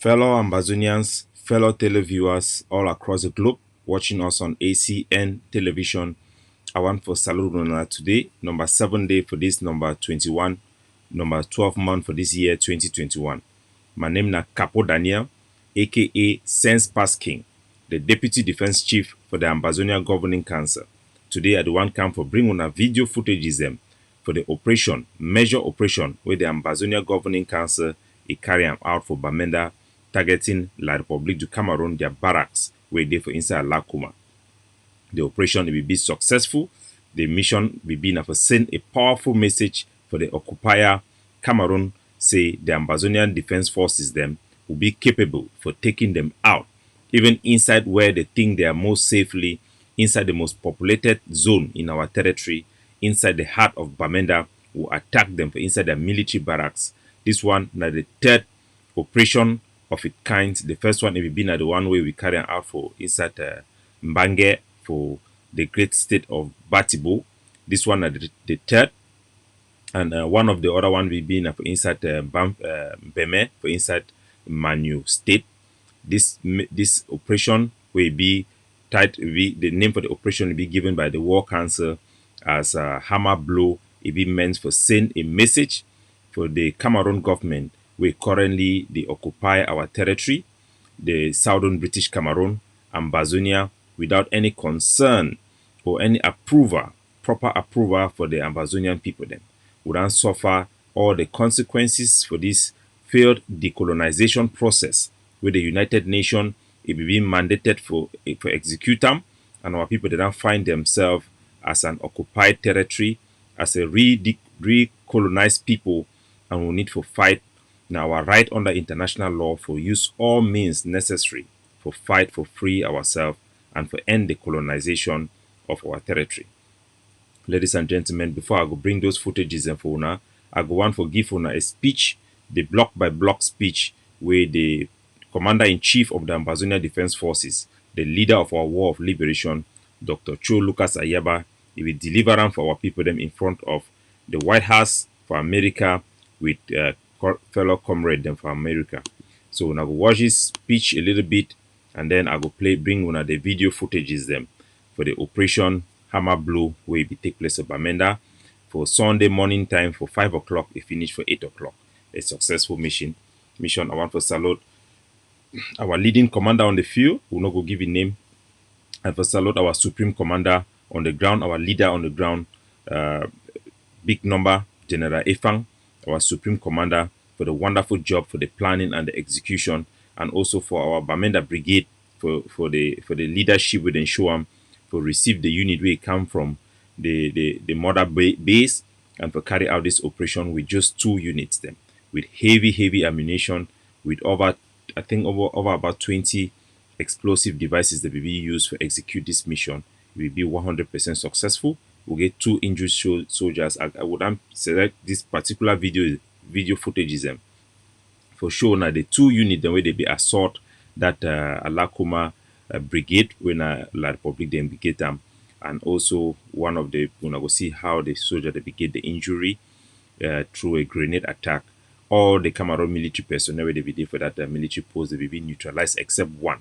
Fellow Ambazonians, fellow televiewers all across the globe watching us on ACN television, I want for salute on today, number 7 day for this number 21, number 12 month for this year 2021. My name na Capo Daniel, aka Sense Pass King, the Deputy Defense Chief for the Ambazonia Governing Council. Today I do want come for bring on a video footages them for the operation, major operation where the Ambazonia Governing Council is carrying out for Bamenda, targeting La République du Cameroon, their barracks, where they for inside Lakuma. The operation will be successful. The mission will be to send a powerful message for the occupier Cameroon, say the Ambazonian Defense Forces them will be capable for taking them out, even inside where they think they are most safely, inside the most populated zone in our territory, inside the heart of Bamenda, will attack them for inside their military barracks. This one now the third operation of its kind. The first one will be now the one where we carry out for inside Mbange for the great state of Batibo. This one is the third, and one of the other one will be for inside Beme for inside Manu state. This operation will be the name for the operation will be given by the War Council as Hammer Blow. It be meant for send a message for the Cameroon government where currently they occupy our territory, the southern British Cameroon, Ambazonia, without any concern or any proper approval for the Ambazonian people then. Would not suffer all the consequences for this failed decolonization process where the United Nations will be mandated for execute them, and our people did not find themselves as an occupied territory, as a recolonized people, and we need to fight now our right under international law for use all means necessary for fight for free ourselves and for end the colonization of our territory. Ladies and gentlemen, before I go bring those footages and for una, I go want to give una a speech, the block by block speech, where the Commander-in-Chief of the Ambazonia Defense Forces, the leader of our War of Liberation, Dr. Cho Lucas Ayaba, he will deliver them for our people them in front of the White House for America with fellow comrade them for America. So now go watch his speech a little bit, and then I go bring one of the video footages them for the operation Hammer Blow where it take place at Bamenda for Sunday morning time for 5 o'clock. It finish for 8 o'clock. A successful mission. I want to salute our leading commander on the field. We'll not go give a name. And for salute our supreme commander on the ground, our leader on the ground, big number, General Efang, our supreme commander, for the wonderful job for the planning and the execution, and also for our Bamenda brigade for the leadership within Shoam, for receive the unit where it come from the mother base, and for carry out this operation with just 2 units them, with heavy ammunition, with over about 20 explosive devices that will be used for execute this mission. It will be 100% successful. We'll get 2 injured soldiers. I would select this particular video footage them for sure. Now the 2 units the way they be assault that Alakuma brigade when La République then brigade them, and also one of the when I go see how the soldier they get the injury through a grenade attack. All the Cameroon military personnel they be there for that military post they will be neutralized except 1.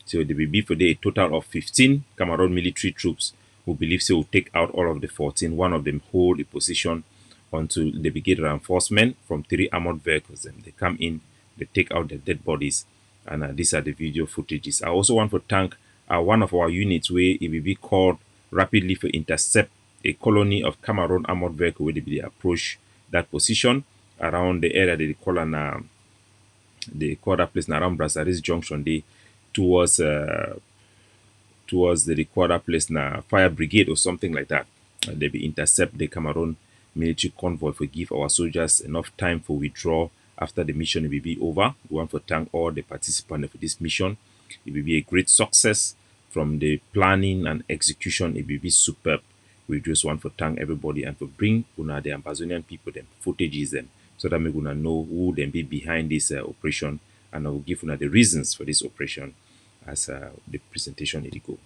So they will be for a total of 15 Cameroon military troops who believe they will take out all of the 14. One of them hold a position until they begin reinforcement from 3 armored vehicles. Then they come in, they take out the dead bodies, and these are the video footages. I also want to thank one of our units where it will be called rapidly for intercept a colony of Cameroon armored vehicle where they be approach that position around the area they call that place around Brassaris Junction day towards the recorder place na fire brigade or something like that. They be intercept the Cameroon military convoy for give our soldiers enough time for withdraw after the mission will be over. We want to thank all the participants for this mission. It will be a great success from the planning and execution. It will be superb. We just want to thank everybody and for bring una the Ambazonian people them footages them so that we gonna know who them be behind this operation, and I will give una the reasons for this operation as the presentation it go.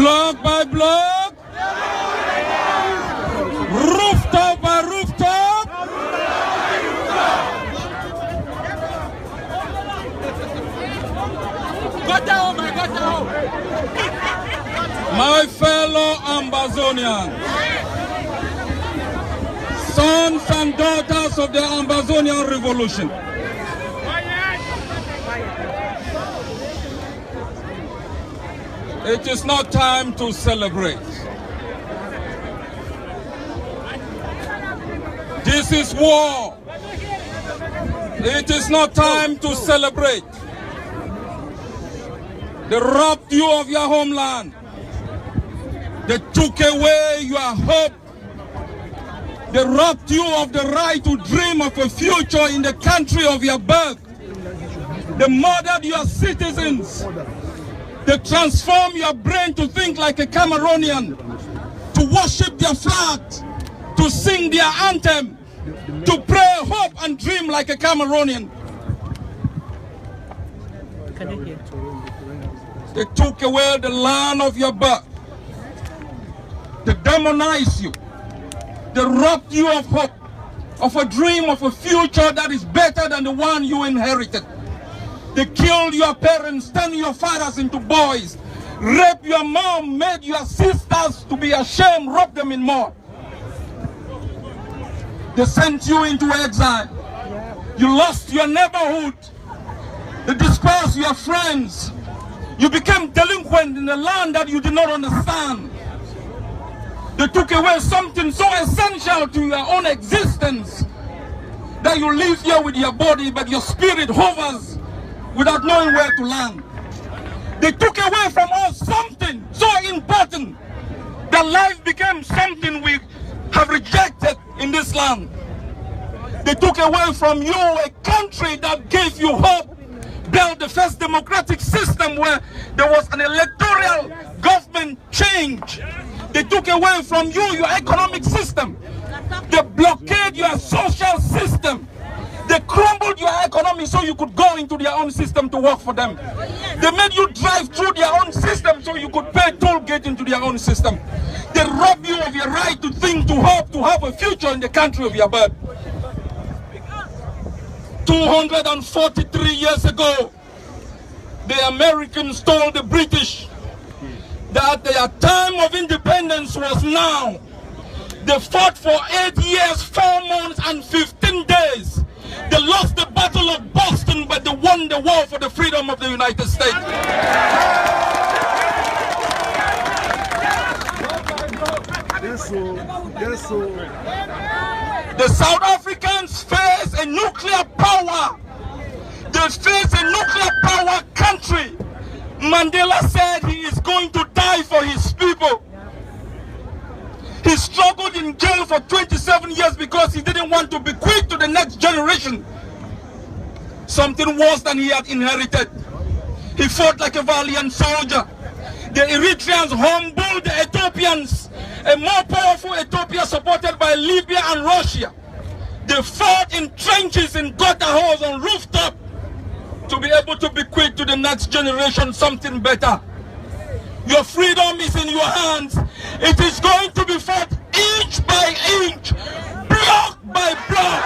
block by block, rooftop by rooftop, my fellow Ambazonians, sons and daughters of the Ambazonian Revolution, it is not time to celebrate. This is war. It is not time to celebrate. They robbed you of your homeland. They took away your hope. They robbed you of the right to dream of a future in the country of your birth. They murdered your citizens. They transform your brain to think like a Cameroonian, to worship their flag, to sing their anthem, to pray, hope, and dream like a Cameroonian. They took away the land of your birth. They demonized you. They robbed you of hope, of a dream of a future that is better than the one you inherited. They killed your parents, turned your fathers into boys, raped your mom, made your sisters to be ashamed, robbed them in mud. They sent you into exile. You lost your neighborhood. They dispersed your friends. You became delinquent in a land that you did not understand. They took away something so essential to your own existence that you live here with your body, but your spirit hovers without knowing where to land. They took away from us something so important that life became something we have rejected in this land. They took away from you a country that gave you hope, built the first democratic system where there was an electoral government change. They took away from you your economic system. They blockaded your social system. They crumbled your economy so you could go into their own system to work for them. They made you drive through their own system so you could pay toll gate into their own system. They robbed you of your right to think, to hope, to have a future in the country of your birth. 243 years ago, the Americans told the British that their time of independence was now. They fought for 8 years, 4 months, and 15 days. They lost the Battle of Boston, but they won the war for the freedom of the United States. The South Africans face a nuclear power. They face a nuclear power country. Mandela said he is going to die for his people. He struggled in jail for 27 years because he didn't want to bequeath to the next generation something worse than he had inherited. He fought like a valiant soldier. The Eritreans humbled the Ethiopians, a more powerful Ethiopia supported by Libya and Russia. They fought in trenches, in gutter holes, on rooftop to be able to bequeath to the next generation something better. Your freedom is in your hands. It is going to be fought inch by inch, block by block,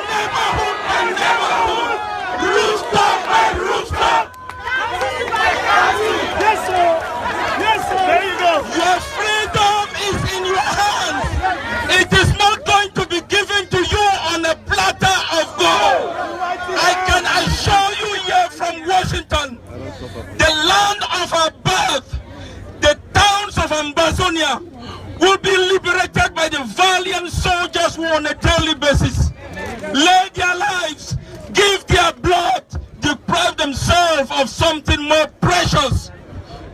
neighborhood by neighborhood, rooftop by rooftop. Yes, sir. Yes, sir. There you go. Your freedom is in your hands. It is not going to be given to you on a platter of gold. I can assure you here from Washington, the land of our birth, the towns of Ambazonia will be liberated by the valiant soldiers who on a daily basis lay their lives, give their blood, deprive themselves of something more precious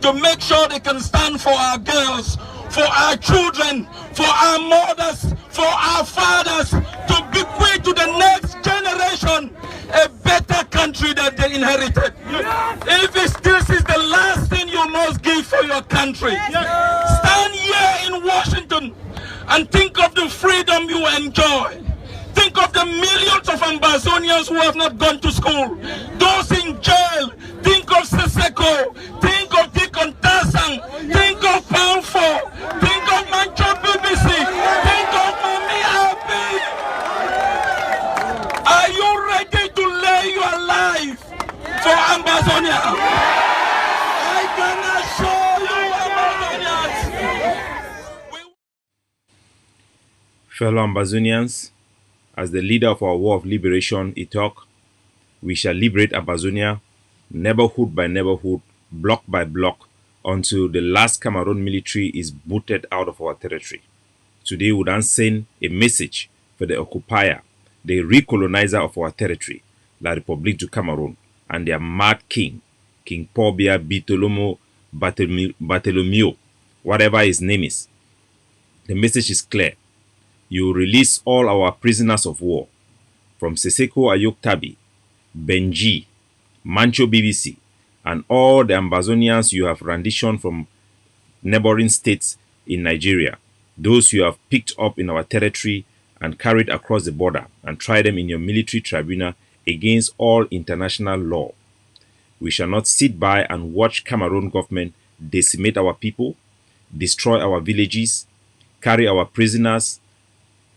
to make sure they can stand for our girls, for our children, for our mothers, for our fathers, to bequeath to the next generation a better country that they inherited. If this is the last thing you must give for your country, stand here in Washington and think of the freedom you enjoy. Think of the millions of Ambazonians who have not gone to school, those in jail. Think of Seseko, think of Deacon Tasang, Think of Pound 4. Think of Mancho BBC. Think of Mami Happy. Are you ready to lay your life for Ambazonia? I can assure you, Ambazonians. Fellow Ambazonians, as the leader of our war of liberation, he talked, we shall liberate Ambazonia neighborhood by neighborhood, block by block, until the last Cameroon military is booted out of our territory. Today we then send a message for the occupier, the recolonizer of our territory, La République du Cameroon, and their mad king, King Pobia Bitolomo Bartholomew, whatever his name is. The message is clear. You release all our prisoners of war, from Seseko Ayok Tabi, Benji, Mancho BBC, and all the Ambazonians you have renditioned from neighboring states in Nigeria, those you have picked up in our territory and carried across the border and tried them in your military tribunal against all international law. We shall not sit by and watch Cameroon government decimate our people, destroy our villages, carry our prisoners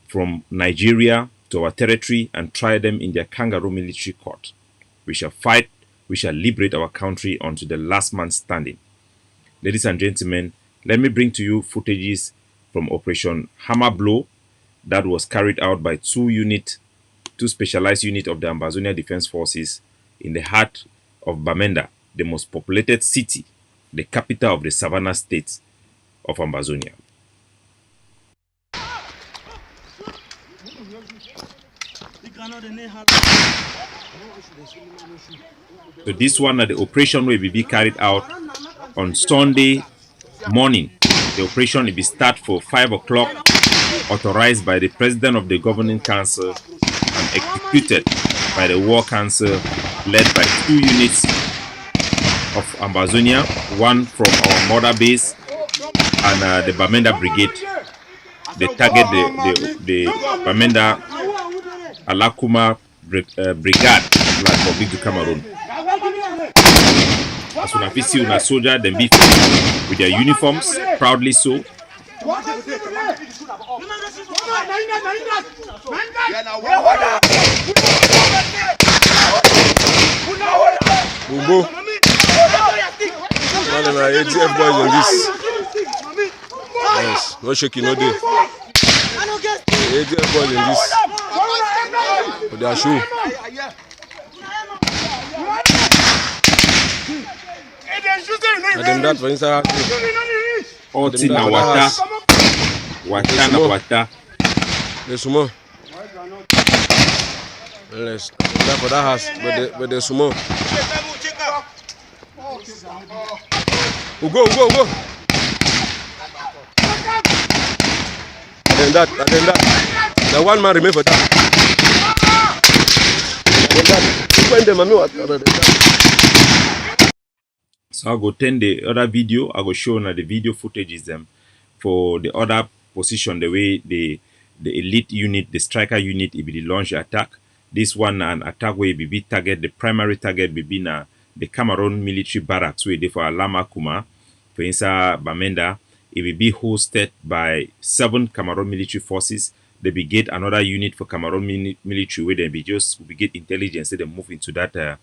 from Nigeria to our territory and try them in their kangaroo military court. We shall fight, we shall liberate our country unto the last man standing. Ladies and gentlemen, let me bring to you footages from Operation Hammer Blow that was carried out by two specialized units of the Ambazonia Defense Forces in the heart of Bamenda, the most populated city, the capital of the Savannah state of Ambazonia. So this one, the operation will be carried out on Sunday morning. The operation will be start for 5 o'clock, authorized by the President of the Governing Council and executed by the War Council, led by 2 units of Ambazonia, one from our mother base and the Bamenda Brigade. They target the Bamenda Alakuma Brigade of La République du Cameroon. As soon as we see a soldier, then be with their uniforms, proudly so. Bumbo. Man, my ATF boys on this. Yes, no shaking, no day. ATF boys on this. With their shoe. And then that for inside. Oti na wata. Wata na wata. The sumo. Yes, that for that house, but the sumo. Go. And then that. The one man remain for that. So I go turn the other video. I go show now the video footage is them for the other position, the way the elite unit, the striker unit, it be the launch attack. This one an attack where it be target, the primary target be na the Cameroon military barracks where they for Alama Kuma, for inside Bamenda. It will be hosted by 7 Cameroon military forces. They be get another unit for Cameroon military where they be just get intelligence. They move into that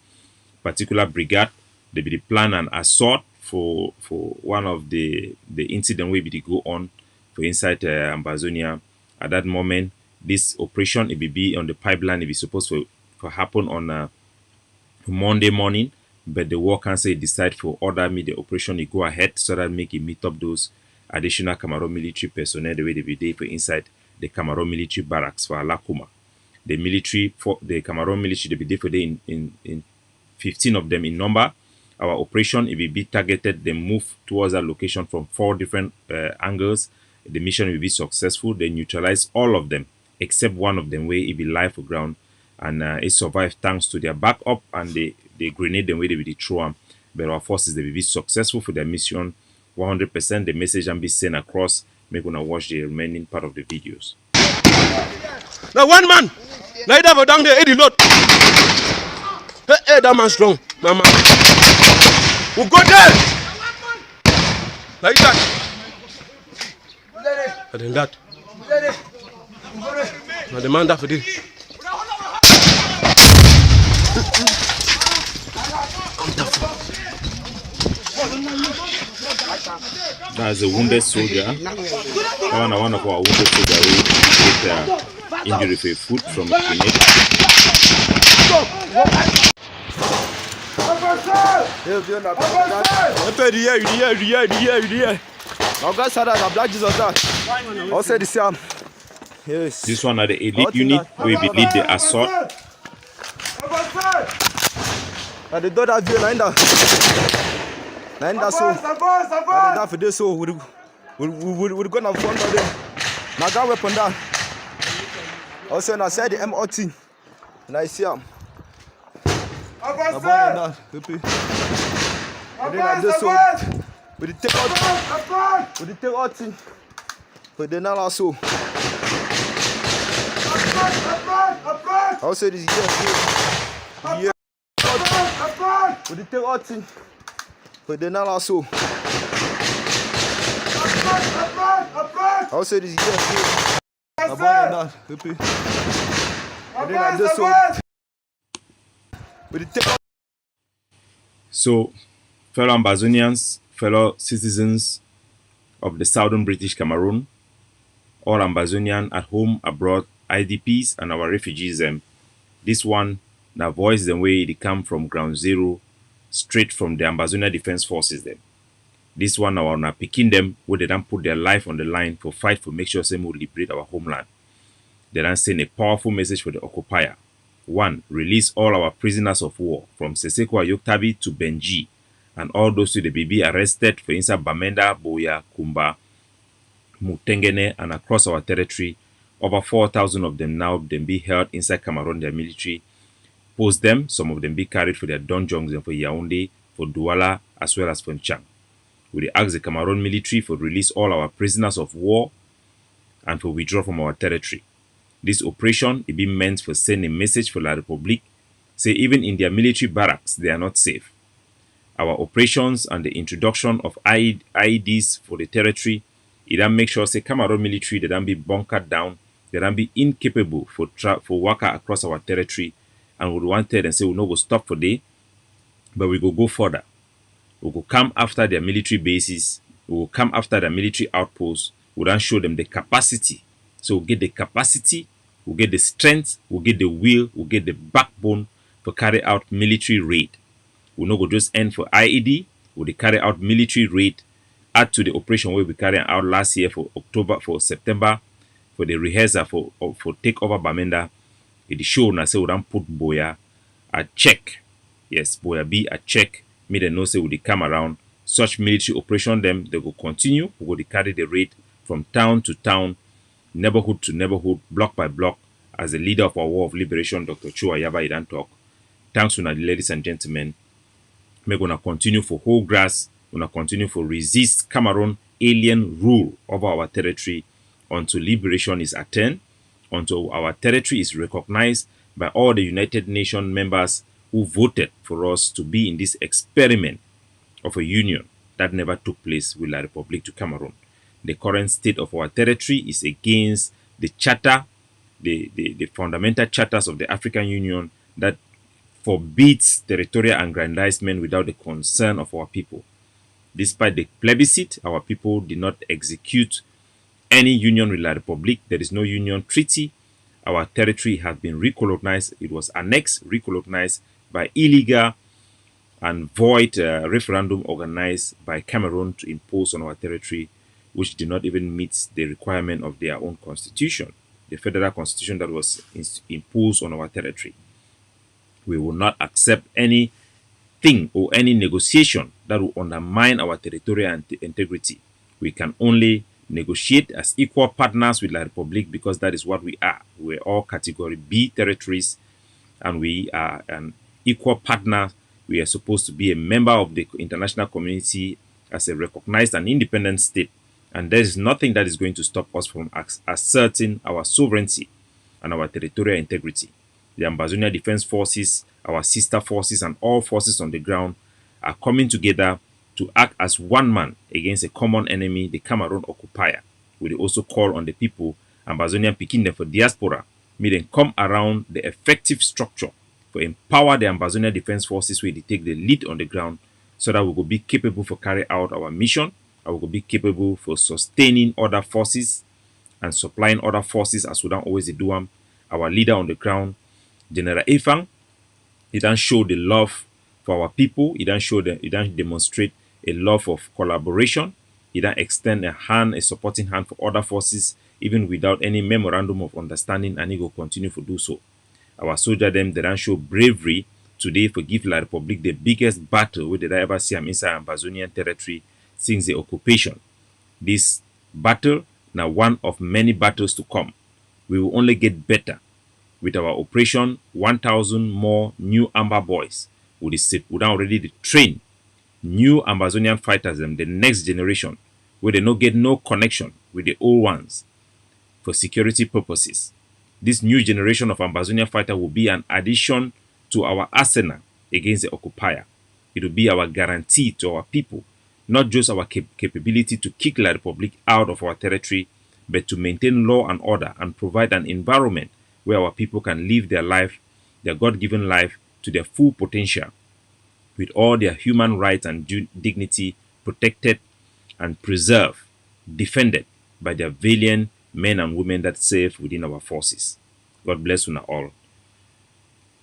particular brigade. They be the plan and assault for one of the incident where they go on for inside Ambazonia. At that moment, this operation it will be on the pipeline. It be supposed to happen on Monday morning, but the War Council decide for order me the operation it go ahead so that make it meet up those additional Cameroon military personnel the way they be there for inside the Cameroon military barracks for Alakuma. The Cameroon military they be there for there in 15 of them in number. Our operation it will be targeted. They move towards that location from 4 different angles. The mission will be successful. They neutralize all of them except one of them where it be live for ground, and it survived thanks to their backup and the grenade them where they will throw them. But our forces they will be successful for their mission 100%. The message can be sent across. Make gonna watch the remaining part of the videos. Now one man, now you have down there, 80 lot. Hey, that man strong, my man. We'll go there. Like that. And then that. Now the man that for this. That's a wounded soldier. One of our wounded soldiers who get injury for a foot from a grenade. Yes. This one are the elite unit where we lead the assault. The door that view nine that so. That for this so we're gonna front of them. Now got weapon down. Also I said the MOT. And I see him. With the take out thing. But then now also. Also this year. With the take out thing. But then now also. Also this year. So, fellow Ambazonians, fellow citizens of the southern British Cameroon, all Ambazonian at home, abroad, IDPs and our refugees, this one, the voice the way they come from ground zero, straight from the Ambazonia Defense Forces them. This one, our na picking them, where they don't put their life on the line for fight for make sure we liberate our homeland. They then send a powerful message for the occupier. 1. Release all our prisoners of war from Seseko Ayoktabi to Benji and all those to the BB arrested for inside Bamenda, Boya, Kumba, Mutengene and across our territory. Over 4,000 of them now them be held inside Cameroon, their military. Post them, some of them be carried for their dungeons and for Yaoundé, for Douala, as well as for Nchang. We ask the Cameroon military for release all our prisoners of war and for withdraw from our territory. This operation is being meant for sending a message for La Republique, say even in their military barracks they are not safe. Our operations and the introduction of IEDs for the territory, it then make sure say Cameroon military they don't be bunkered down, they don't be incapable for worker across our territory, and we wanted and say we no go stop for day, but we go further. We go come after their military bases, we will come after their military outposts, we then show them the capacity. So we'll get the capacity, we'll get the strength, we'll get the will, we'll get the backbone to carry out military raid. We'll not go just end for IED, we'll carry out military raid, add to the operation where we carried out last year for September, for the rehearsal for take over Bamenda. It show na say we don't put Boya at check. Yes, Boya be a check. Me they know say we come around. Such military operation them, they will continue. We will carry the raid from town to town, neighborhood to neighborhood, block by block, as the leader of our War of Liberation, Dr. Chua Yaba Idan talk. Thanks to the ladies and gentlemen. We're going to continue for whole grass, we're going to continue for resist Cameroon alien rule over our territory until liberation is attained, until our territory is recognized by all the United Nations members who voted for us to be in this experiment of a union that never took place with La Republique du Cameroon. The current state of our territory is against the charter, the fundamental charters of the African Union that forbids territorial aggrandizement without the concern of our people. Despite the plebiscite, our people did not execute any union with La Republique. There is no union treaty. Our territory has been recolonized. It was annexed, recolonized by illegal and void referendum organized by Cameroon to impose on our territory, which did not even meet the requirement of their own constitution, the federal constitution that was imposed on our territory. We will not accept anything or any negotiation that will undermine our territorial integrity. We can only negotiate as equal partners with La Republique because that is what we are. We're all category B territories and we are an equal partner. We are supposed to be a member of the international community as a recognized and independent state. And there is nothing that is going to stop us from asserting our sovereignty and our territorial integrity. The Ambazonia Defense Forces, our sister forces, and all forces on the ground are coming together to act as one man against a common enemy, the Cameroon occupier. We also call on the people, Ambazonian Pikin for diaspora, may them come around the effective structure for empower the Ambazonia Defense Forces where they take the lead on the ground so that we will be capable for carry out our mission, and we will be capable for sustaining other forces and supplying other forces as we don't always do them. Our leader on the ground, General Efang, he don't show the love for our people. He don't demonstrate a love of collaboration. He don't extend a hand, a supporting hand for other forces, even without any memorandum of understanding, and he will continue to do so. Our soldier them, they don't show bravery today for give La Republic the biggest battle we did I ever see inside Ambazonian territory since the occupation. This battle now one of many battles to come. We will only get better with our operation. 1,000 more new Amber boys would already train new Ambazonian fighters, them the next generation, where they no get no connection with the old ones for security purposes. This new generation of Ambazonian fighter will be an addition to our arsenal against the occupier. It will be our guarantee to our people, not just our capability to kick La Republic out of our territory, but to maintain law and order and provide an environment where our people can live their life, their God-given life, to their full potential, with all their human rights and dignity protected and preserved, defended by their valiant men and women that serve within our forces. God bless you all.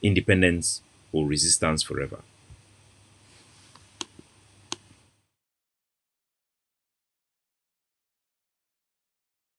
Independence or resistance forever.